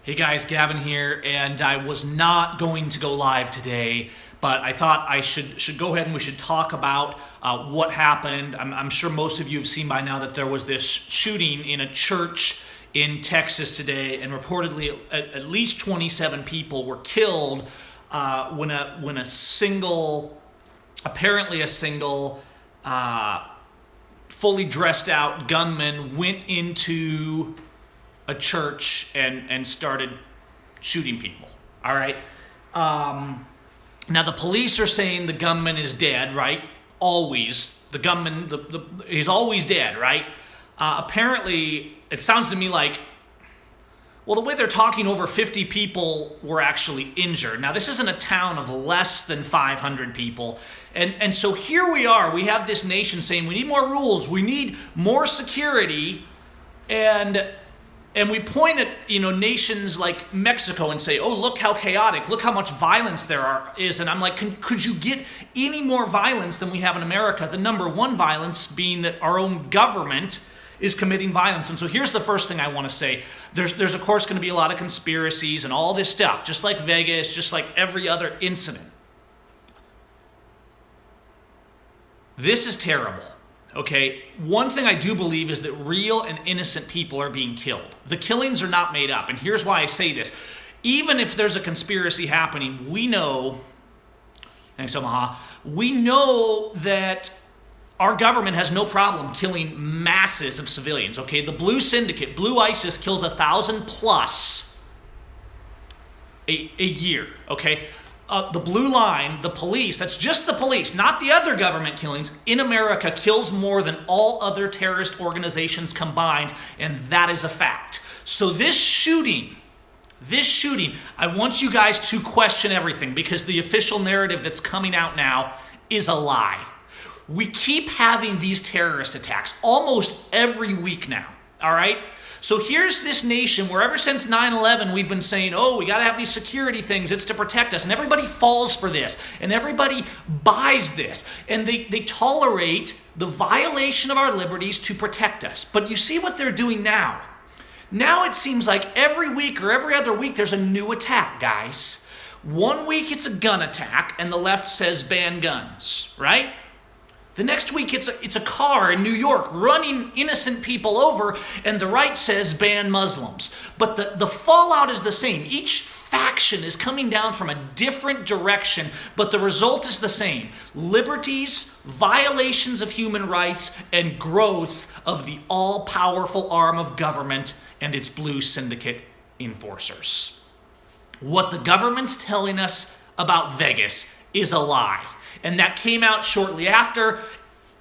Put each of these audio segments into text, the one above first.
Hey guys, Gavin here, and I was not going to go live today, but I thought I should go ahead and we should talk about what happened. I'm sure most of you have seen by now that there was this shooting in a church in Texas today, and reportedly at least 27 people were killed when a single, apparently a single, fully dressed out gunman went into a church and started shooting people. All right. Now the police are saying the gunman is dead, right? Always. The gunman, he's always dead, right? Apparently, it sounds to me like, well, the way they're talking, over 50 people were actually injured. Now, this isn't a town of less than 500 people. And so here we are. We have this nation saying we need more rules. We need more security. And we point at, nations like Mexico and say, oh, look how chaotic, look how much violence there is. And I'm like, could you get any more violence than we have in America? The number one violence being that our own government is committing violence. And so here's the first thing I want to say. There's of course going to be a lot of conspiracies and all this stuff, just like Vegas, just like every other incident. This is terrible. Okay, one thing I do believe is that real and innocent people are being killed. The killings are not made up, and here's why I say this. Even if there's a conspiracy happening, we know, thanks Omaha, we know that our government has no problem killing masses of civilians, okay? The Blue Syndicate, Blue ISIS kills 1,000 plus a year, okay? The Blue Line, the police, that's just the police, not the other government killings, in America kills more than all other terrorist organizations combined, and that is a fact. So this shooting, I want you guys to question everything, because the official narrative that's coming out now is a lie. We keep having these terrorist attacks almost every week now, all right? So here's this nation where ever since 9/11 we've been saying, oh, we got to have these security things, it's to protect us. And everybody falls for this, and everybody buys this. And they tolerate the violation of our liberties to protect us. But you see what they're doing now. Now it seems like every week or every other week there's a new attack, guys. One week it's a gun attack, and the left says ban guns, right? The next week, it's a car in New York running innocent people over, and the right says ban Muslims. But the fallout is the same. Each faction is coming down from a different direction, but the result is the same. Liberties, violations of human rights, and growth of the all-powerful arm of government and its Blue Syndicate enforcers. What the government's telling us about Vegas is a lie. And that came out shortly after.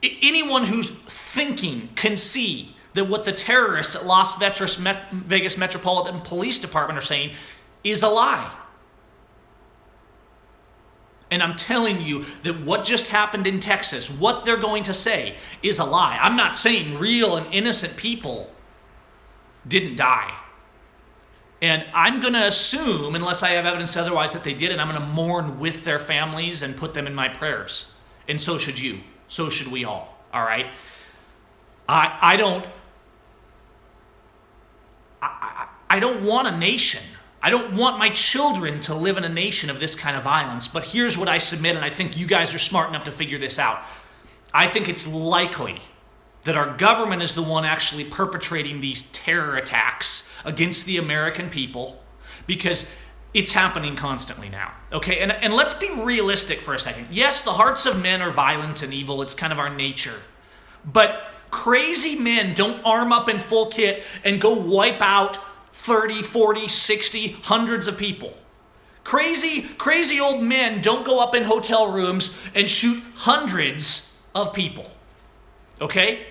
Anyone who's thinking can see that what the terrorists at Las Vegas Metropolitan Police Department are saying is a lie. And I'm telling you that what just happened in Texas, what they're going to say, is a lie. I'm not saying real and innocent people didn't die. And I'm going to assume, unless I have evidence otherwise, that they did, and I'm going to mourn with their families and put them in my prayers. And so should you. So should we all. All right? I don't want a nation. I don't want my children to live in a nation of this kind of violence. But here's what I submit, and I think you guys are smart enough to figure this out. I think it's likely that our government is the one actually perpetrating these terror attacks against the American people, because it's happening constantly now, okay? And let's be realistic for a second. Yes, the hearts of men are violent and evil. It's kind of our nature. But crazy men don't arm up in full kit and go wipe out 30, 40, 60, hundreds of people. Crazy old men don't go up in hotel rooms and shoot hundreds of people. Okay?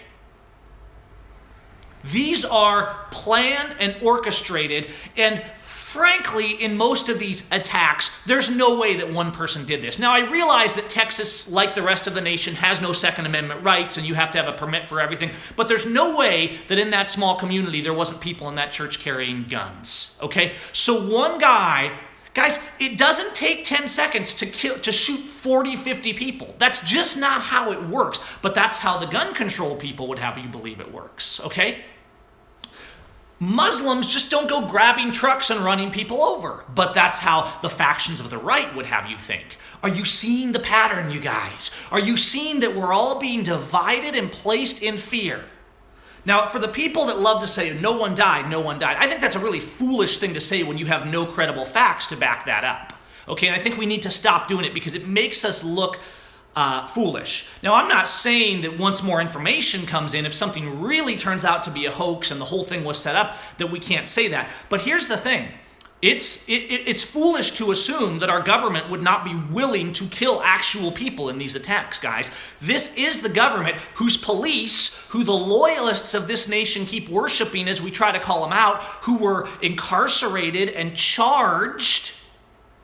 These are planned and orchestrated, and frankly, in most of these attacks, there's no way that one person did this. Now, I realize that Texas, like the rest of the nation, has no Second Amendment rights, and you have to have a permit for everything, but there's no way that in that small community there wasn't people in that church carrying guns, okay? So one guy, guys, it doesn't take 10 seconds to shoot 40, 50 people. That's just not how it works. But that's how the gun control people would have you believe it works, okay? Muslims just don't go grabbing trucks and running people over. But that's how the factions of the right would have you think. Are you seeing the pattern, you guys? Are you seeing that we're all being divided and placed in fear? Now, for the people that love to say, no one died, no one died, I think that's a really foolish thing to say when you have no credible facts to back that up. Okay, and I think we need to stop doing it because it makes us look foolish. Now, I'm not saying that once more information comes in, if something really turns out to be a hoax and the whole thing was set up, that we can't say that. But here's the thing. It's foolish to assume that our government would not be willing to kill actual people in these attacks, guys. This is the government whose police, who the loyalists of this nation keep worshiping as we try to call them out, who were incarcerated and charged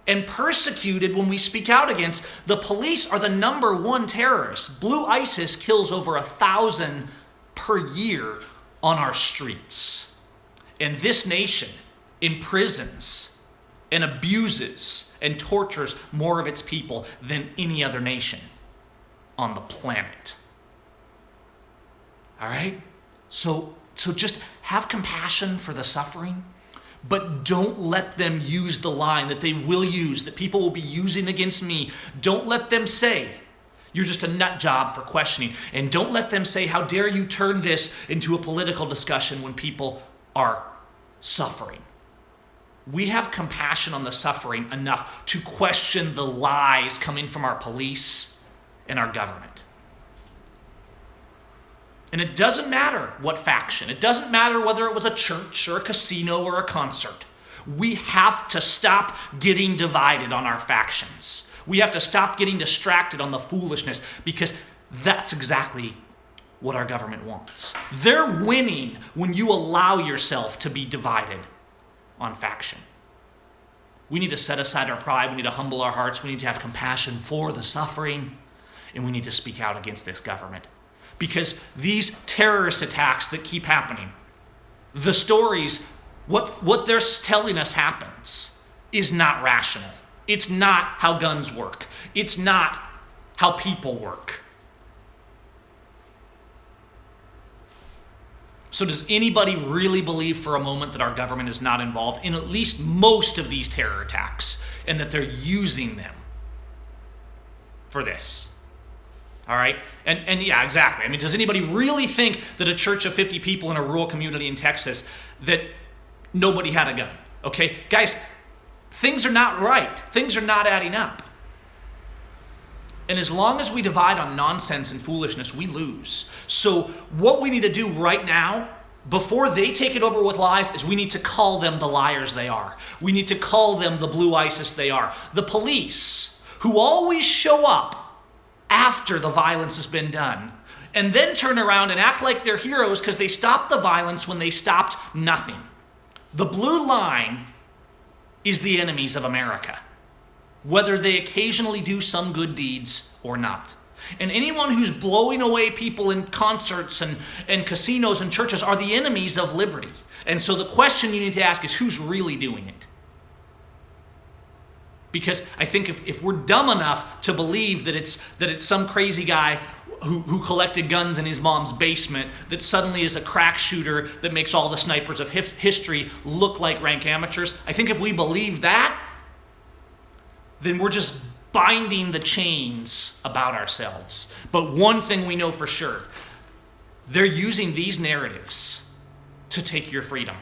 and persecuted when we speak out against. The police are the number one terrorists. Blue ISIS kills over 1,000 per year on our streets. And this nation imprisons and abuses and tortures more of its people than any other nation on the planet. All right? So just have compassion for the suffering, but don't let them use the line that they will use, that people will be using against me. Don't let them say, you're just a nut job for questioning. And don't let them say, how dare you turn this into a political discussion when people are suffering. We have compassion on the suffering enough to question the lies coming from our police and our government. And it doesn't matter what faction. It doesn't matter whether it was a church or a casino or a concert. We have to stop getting divided on our factions. We have to stop getting distracted on the foolishness, because that's exactly what our government wants. They're winning when you allow yourself to be divided on faction. We need to set aside our pride. We need to humble our hearts. We need to have compassion for the suffering. And we need to speak out against this government. Because these terrorist attacks that keep happening, the stories, what they're telling us happens is not rational. It's not how guns work. It's not how people work. So does anybody really believe for a moment that our government is not involved in at least most of these terror attacks and that they're using them for this? All right? And yeah, exactly. I mean, does anybody really think that a church of 50 people in a rural community in Texas, that nobody had a gun? Okay? Guys, things are not right. Things are not adding up. And as long as we divide on nonsense and foolishness, we lose. So what we need to do right now, before they take it over with lies, is we need to call them the liars they are. We need to call them the blue ISIS they are. The police, who always show up after the violence has been done, and then turn around and act like they're heroes because they stopped the violence when they stopped nothing. The blue line is the enemies of America, whether they occasionally do some good deeds or not. And anyone who's blowing away people in concerts and casinos and churches are the enemies of liberty. And so the question you need to ask is, who's really doing it? Because I think if we're dumb enough to believe that it's some crazy guy who collected guns in his mom's basement that suddenly is a crack shooter that makes all the snipers of history look like rank amateurs, I think if we believe that, then we're just binding the chains about ourselves. But one thing we know for sure, they're using these narratives to take your freedom.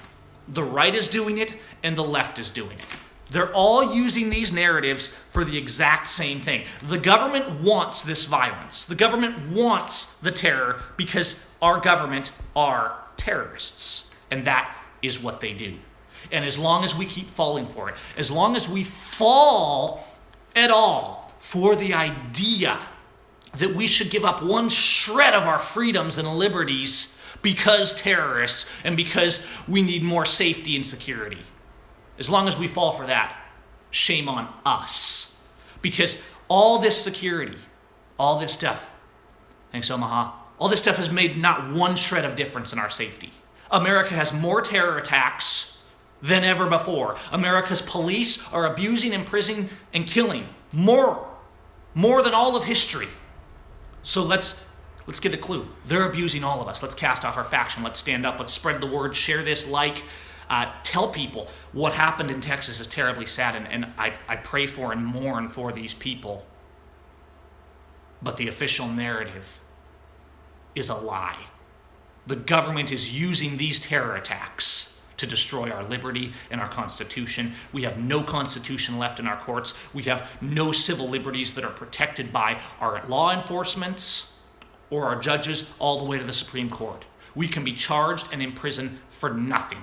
The right is doing it, and the left is doing it. They're all using these narratives for the exact same thing. The government wants this violence. The government wants the terror because our government are terrorists. And that is what they do. And as long as we keep falling for it, as long as we fall at all for the idea that we should give up one shred of our freedoms and liberties because terrorists and because we need more safety and security, as long as we fall for that, shame on us. Because all this security, all this stuff, thanks Omaha, all this stuff has made not one shred of difference in our safety. America has more terror attacks than ever before. America's police are abusing, imprisoning, and killing more than all of history. So let's Let's get a clue. They're abusing all of us. Let's cast off our faction. Let's stand up. Let's spread the word. Share this, tell people what happened in Texas is terribly sad, and I pray for and mourn for these people. But the official narrative is a lie. The government is using these terror attacks to destroy our liberty and our Constitution. We have no Constitution left in our courts. We have no civil liberties that are protected by our law enforcements or our judges all the way to the Supreme Court. We can be charged and imprisoned for nothing.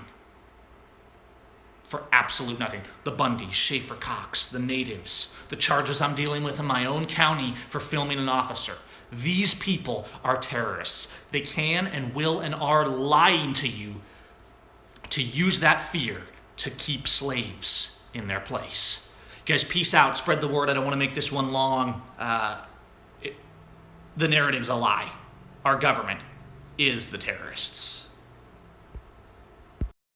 For absolute nothing. The Bundys, Schaefer Cox, the natives, the charges I'm dealing with in my own county for filming an officer. These people are terrorists. They can and will and are lying to you to use that fear to keep slaves in their place. Guys, peace out. Spread the word. I don't want to make this one long. The narrative's a lie. Our government is the terrorists.